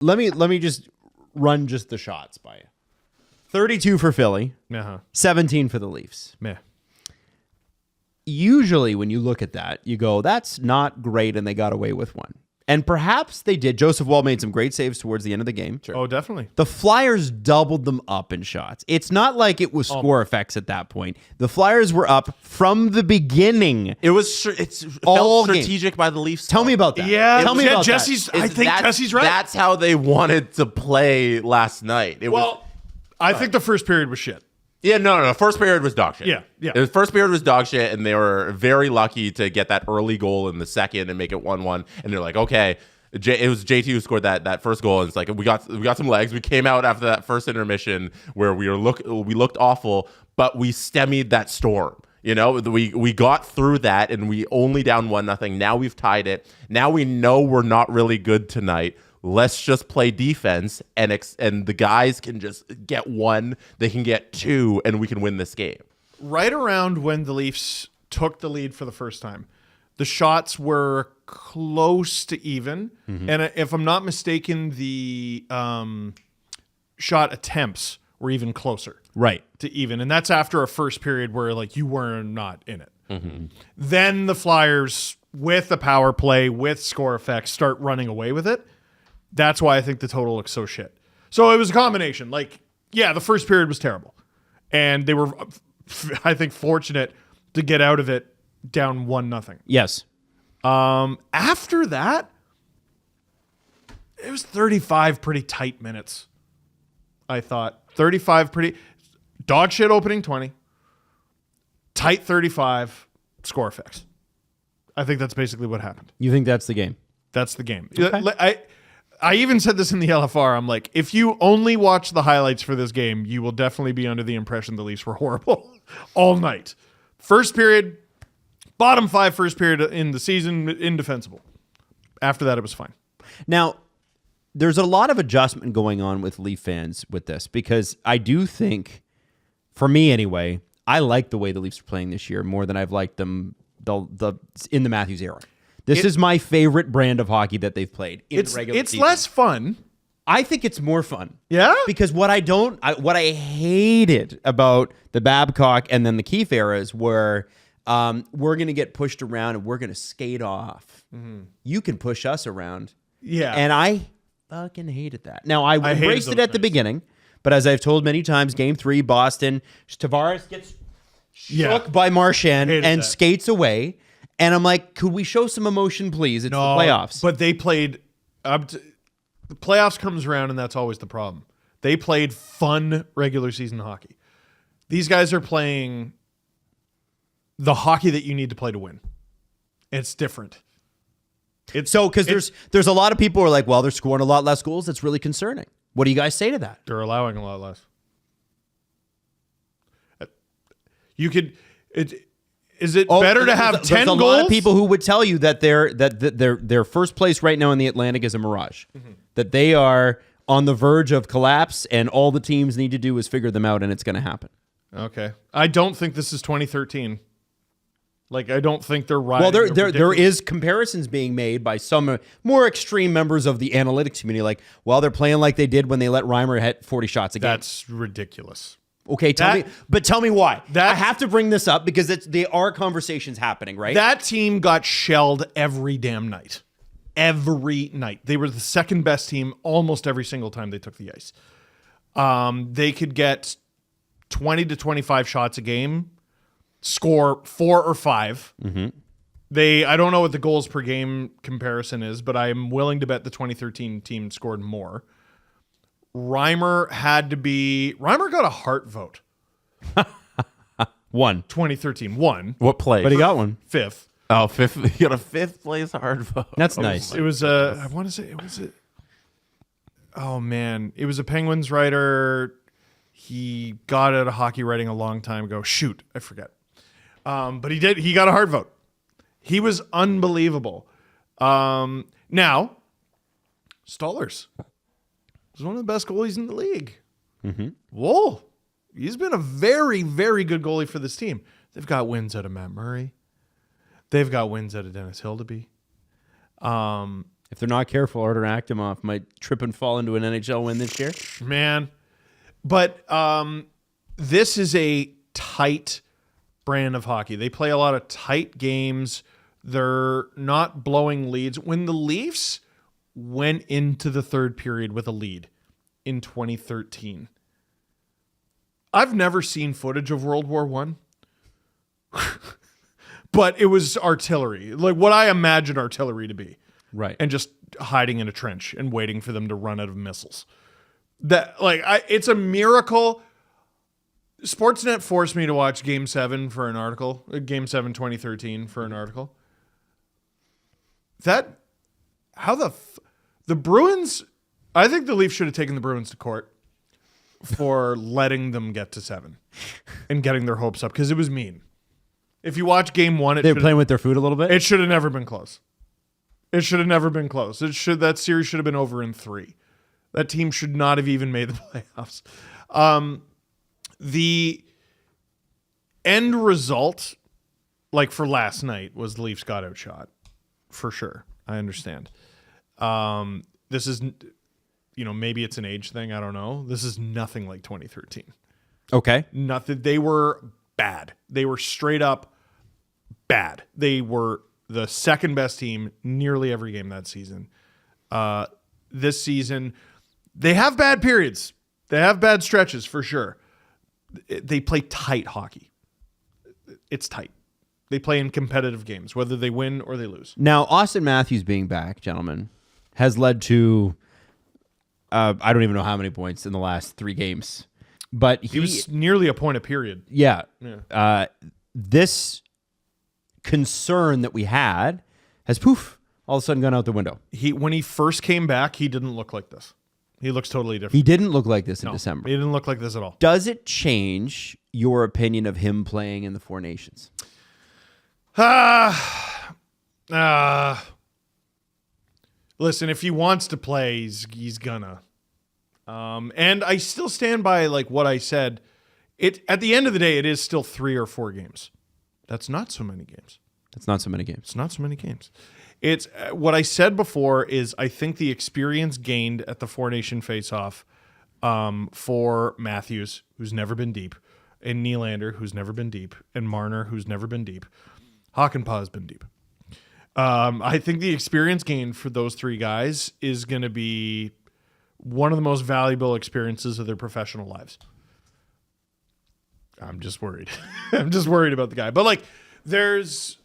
let me just run just the shots by you. 32 for Philly, 17 for the Leafs. Meh. Usually when you look at that, you go, that's not great, and they got away with one. And perhaps they did. Joseph Woll made some great saves towards the end of the game. Sure. Oh, definitely. The Flyers doubled them up in shots. It's not like it was score effects at that point. The Flyers were up from the beginning. It felt strategic by the Leafs. Tell me about that. Yeah, tell me about Jesse's. that. I think Jesse's right. That's how they wanted to play last night. I think the first period was shit. Yeah, no. First period was dog shit. Yeah. The first period was dog shit, and they were very lucky to get that early goal in the second and make it 1-1. And they're like, okay, it was JT who scored that first goal, and it's like we got some legs. We came out after that first intermission where we looked awful, but we stymied that storm. You know, we got through that, and we only down 1-0. Now we've tied it. Now we know we're not really good tonight. Let's just play defense, and the guys can just get one, they can get two, and we can win this game. Right around when the Leafs took the lead for the first time, the shots were close to even. Mm-hmm. And if I'm not mistaken, the shot attempts were even closer. Right. To even. And that's after a first period where like you were not in it. Mm-hmm. Then the Flyers, with the power play, with score effects, start running away with it. That's why I think the total looks so shit. So it was a combination. Like, yeah, the first period was terrible. And they were, I think, fortunate to get out of it down 1-0. Yes. After that, it was 35 pretty tight minutes. I thought 35 pretty dog shit opening 20, tight 35, score effects. I think that's basically what happened. You think that's the game? That's the game. Okay. I even said this in the LFR. I'm like, if you only watch the highlights for this game, you will definitely be under the impression the Leafs were horrible all night. First period, bottom 5 first period in the season, indefensible. After that, it was fine. Now, there's a lot of adjustment going on with Leaf fans with this, because I do think, for me anyway, I like the way the Leafs are playing this year more than I've liked them in the Matthews era. This is my favorite brand of hockey that they've played in the regular season. It's less fun. I think it's more fun. Yeah? Because what I hated about the Babcock and then the Keefe eras were we're going to get pushed around and we're going to skate off. Mm-hmm. You can push us around. Yeah. And I fucking hated that. Now, I embraced it at the beginning, but as I've told many times, Game 3, Boston, Tavares gets shook by Marchand and skates away. And I'm like, could we show some emotion, please? It's the playoffs. But they played up to, the playoffs comes around, and that's always the problem. They played fun regular season hockey. These guys are playing the hockey that you need to play to win. It's different. Because there's a lot of people who are like, well, they're scoring a lot less goals. That's really concerning. What do you guys say to that? They're allowing a lot less. Is it better to have 10 goals? There's a lot of people who would tell you that their first place right now in the Atlantic is a mirage. Mm-hmm. That they are on the verge of collapse, and all the teams need to do is figure them out, and it's going to happen. Okay. I don't think this is 2013. Like, I don't think they're right. Well, there is comparisons being made by some more extreme members of the analytics community. Like, well, they're playing like they did when they let Reimer hit 40 shots a game. That's ridiculous. Okay, tell me why. I have to bring this up because there are conversations happening, right? That team got shelled every damn night. Every night. They were the second best team almost every single time they took the ice. They could get 20 to 25 shots a game, score 4 or 5. Mm-hmm. I don't know what the goals per game comparison is, but I'm willing to bet the 2013 team scored more. Reimer got a Hart vote. 2013. One. What place? But he got one. 5th. Oh, 5th. He got a 5th place Hart vote. That's nice. It was I want to say it was a. Oh man, it was a Penguins writer. He got out of hockey writing a long time ago. Shoot, I forget. But he did. He got a Hart vote. He was unbelievable. Now, Stolarz. He's one of the best goalies in the league. Mm-hmm. Whoa. He's been a very, very good goalie for this team. They've got wins out of Matt Murray. They've got wins out of Dennis Hildeby. If they're not careful, Artur Akhtimov might trip and fall into an NHL win this year. Man. But this is a tight brand of hockey. They play a lot of tight games. They're not blowing leads. When the Leafs went into the third period with a lead in 2013, I've never seen footage of World War I. But it was artillery, like what I imagine artillery to be. Right. And just hiding in a trench and waiting for them to run out of missiles. It's a miracle. Sportsnet forced me to watch Game 7 for an article. Game 7 2013 for an article. The Bruins, I think the Leafs should have taken the Bruins to court for letting them get to 7 and getting their hopes up, because it was mean. If you watch Game 1, They were playing with their food a little bit? it should have never been close. It should have never been close. That series should have been over in 3. That team should not have even made the playoffs. The end result, like for last night, was the Leafs got outshot. For sure. I understand. This is, maybe it's an age thing. I don't know. This is nothing like 2013. Okay. Nothing. They were bad. They were straight up bad. They were the second best team nearly every game that season. This season, they have bad periods. They have bad stretches for sure. They play tight hockey. It's tight. They play in competitive games, whether they win or they lose. Now, Austin Matthews being back, gentlemen, has led to, I don't even know how many points in the last 3 games. But he was nearly a point a period. Yeah. This concern that we had has all of a sudden gone out the window. When he first came back, he didn't look like this. He looks totally different. He didn't look like this in December. He didn't look like this at all. Does it change your opinion of him playing in the Four Nations? Listen, if he wants to play, he's gonna. And I still stand by what I said. At the end of the day, it is still 3 or 4 games. That's not so many games. That's not so many games. It's not so many games. It's what I said before is I think the experience gained at the Four Nation face-off for Matthews, who's never been deep, and Nylander, who's never been deep, and Marner, who's never been deep. Hakanpää has been deep. I think the experience gained for those 3 guys is going to be one of the most valuable experiences of their professional lives. I'm just worried. I'm just worried about the guy. But there's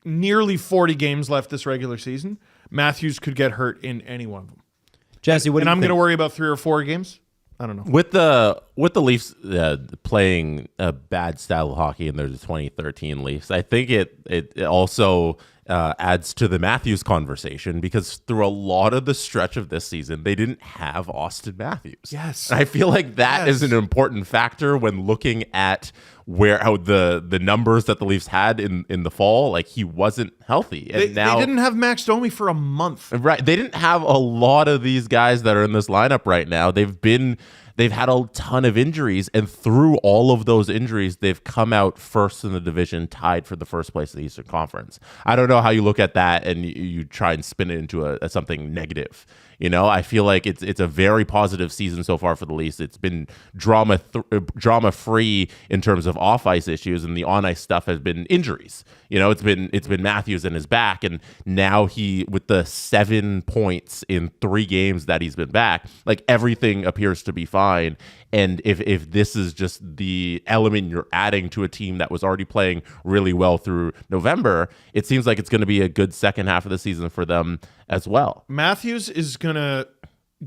nearly 40 games left this regular season. Matthews could get hurt in any one of them. Jesse, what do you think? And I'm going to worry about 3 or 4 games. I don't know. With the Leafs playing a bad style of hockey in their 2013 Leafs, I think it also adds to the Matthews conversation, because through a lot of the stretch of this season, they didn't have Austin Matthews. Yes. And I feel like that is an important factor when looking at how the numbers that the Leafs had in the fall. Like, he wasn't healthy. And they didn't have Max Domi for a month. Right. They didn't have a lot of these guys that are in this lineup right now. They've had a ton of injuries, and through all of those injuries, they've come out first in the division, tied for the first place in the Eastern Conference. I don't know how you look at that and you try and spin it into a something negative. I feel like it's a very positive season so far for the Leafs. It's been drama free in terms of off ice issues, and the on ice stuff has been injuries. It's been Matthews and his back, and now he, with the 7 points in 3 games that he's been back, everything appears to be fine. And if this is just the element you're adding to a team that was already playing really well through November, it seems like it's going to be a good second half of the season for them as well. Matthews is going to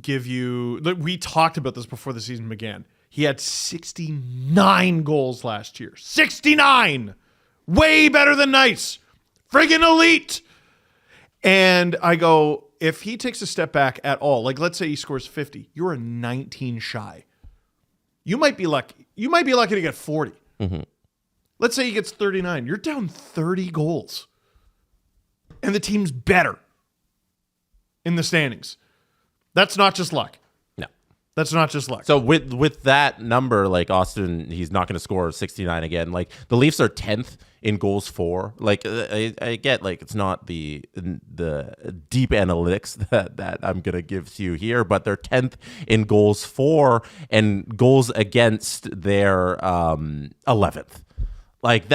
give you... We talked about this before the season began. He had 69 goals last year. 69! Way better than nice. Friggin' elite! And I go, if he takes a step back at all, let's say he scores 50, you're a 19 shy. You might be lucky. You might be lucky to get 40. Mm-hmm. Let's say he gets 39. You're down 30 goals. And the team's better in the standings. That's not just luck. No. That's not just luck. So with that number, like Austin, he's not going to score 69 again. Like the Leafs are 10th in goals for. Like I get like it's not the deep analytics that I'm going to give to you here, but they're 10th in goals for and goals against their 11th. Like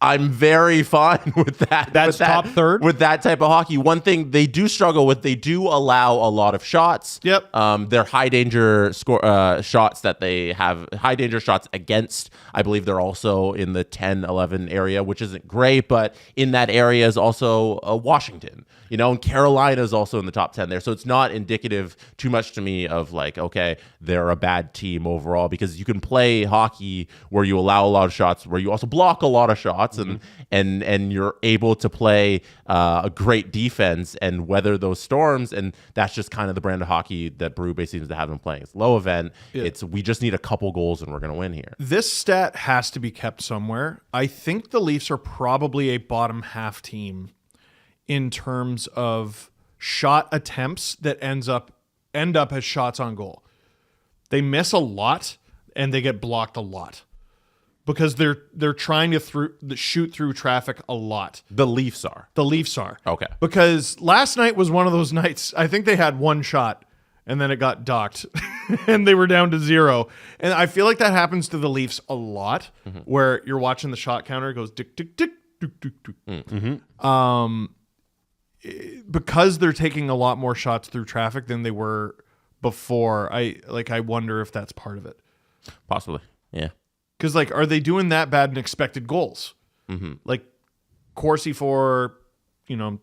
I'm very fine with that. That's top third? With that type of hockey. One thing they do struggle with, they do allow a lot of shots. Yep. They're high danger shots that they have, high danger shots against. I believe they're also in the 10-11 area, which isn't great, but in that area is also Washington. And Carolina is also in the top 10 there. So it's not indicative too much to me of like, okay, they're a bad team overall, because you can play hockey where you allow a lot of shots, where you also block a lot of shots, and you're able to play a great defense and weather those storms. And that's just kind of the brand of hockey that Berube seems to have them playing. It's low event. Yeah. We just need a couple goals and we're going to win here. This stat has to be kept somewhere. I think the Leafs are probably a bottom half team in terms of shot attempts that end up as shots on goal. They miss a lot and they get blocked a lot because they're trying to shoot through traffic a lot. The Leafs are. Okay. Because last night was one of those nights. I think they had one shot and then it got docked and they were down to 0. And I feel like that happens to the Leafs a lot, where you're watching the shot counter, it goes tick, tick, tick, tick, tick, tick. Because they're taking a lot more shots through traffic than they were before. I wonder if that's part of it. Possibly. Yeah. Because are they doing that bad in expected goals? Like Corsi for,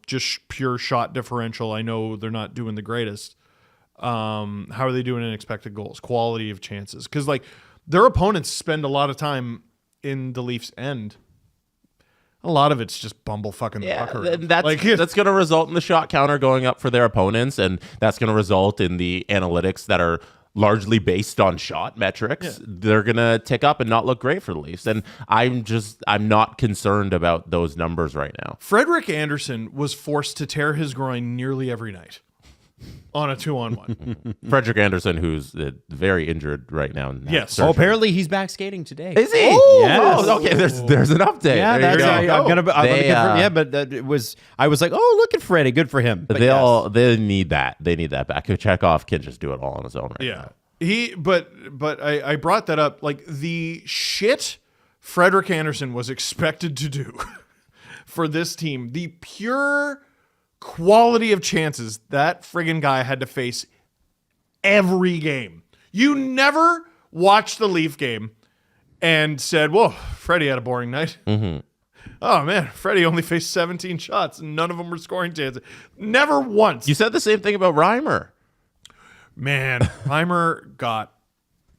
just pure shot differential. I know they're not doing the greatest. How are they doing in expected goals? Quality of chances. Because their opponents spend a lot of time in the Leafs' end. A lot of it's just bumble fucking the puck around. That's going to result in the shot counter going up for their opponents, and that's going to result in the analytics that are largely based on shot metrics. Yeah. They're going to tick up and not look great for the Leafs. And I'm not concerned about those numbers right now. Frederik Andersen was forced to tear his groin nearly every night on a 2-on-1. Frederik Andersen, who's very injured right now. Yes. Oh, apparently he's back skating today. Is he? Yes. Oh, okay. There's an update. Yeah, there that's you go. I'm gonna but it was. I was like, oh, look at Freddie, good for him. But they need that. They need that back. Chekhov can just do it all on his own right now. But I brought that up. The shit Frederik Andersen was expected to do for this team, the pure quality of chances that friggin' guy had to face every game. You never watched the Leaf game and said, whoa, Freddie had a boring night. Oh, man, Freddie only faced 17 shots and none of them were scoring chances. Never once. You said the same thing about Reimer. Man, Reimer got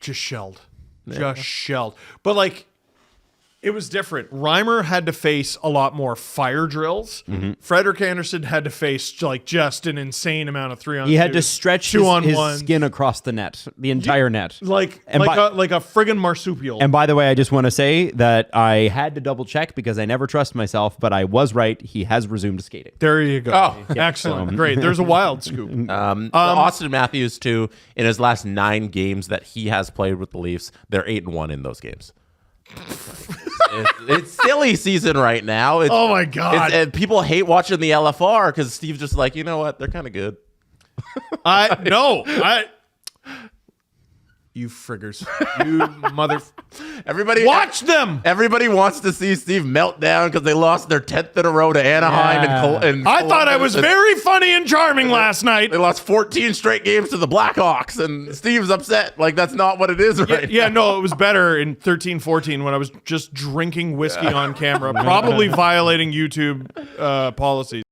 just shelled. Just shelled. But it was different. Reimer had to face a lot more fire drills. Frederik Andersen had to face just an insane amount of 3-on-2. He had to stretch his skin across the net, the entire net, like a friggin' marsupial. And by the way, I just want to say that I had to double check because I never trust myself, but I was right. He has resumed skating. There you go. Oh, excellent, great. There's a wild scoop. Austin Matthews too. In his last 9 games that he has played with the Leafs, they're 8-1 in those games. It's silly season right now. Oh my god! And people hate watching the LFR because Steve's just like, you know what? They're kind of good. You friggers, you mother. Everybody watch them. Everybody wants to see Steve melt down because they lost their 10th in a row to Anaheim and I thought I was very funny and charming last night. They lost 14 straight games to the Blackhawks, and Steve's upset. That's not what it is right now. No, it was better in 13-14 when I was just drinking whiskey on camera, probably violating YouTube policies.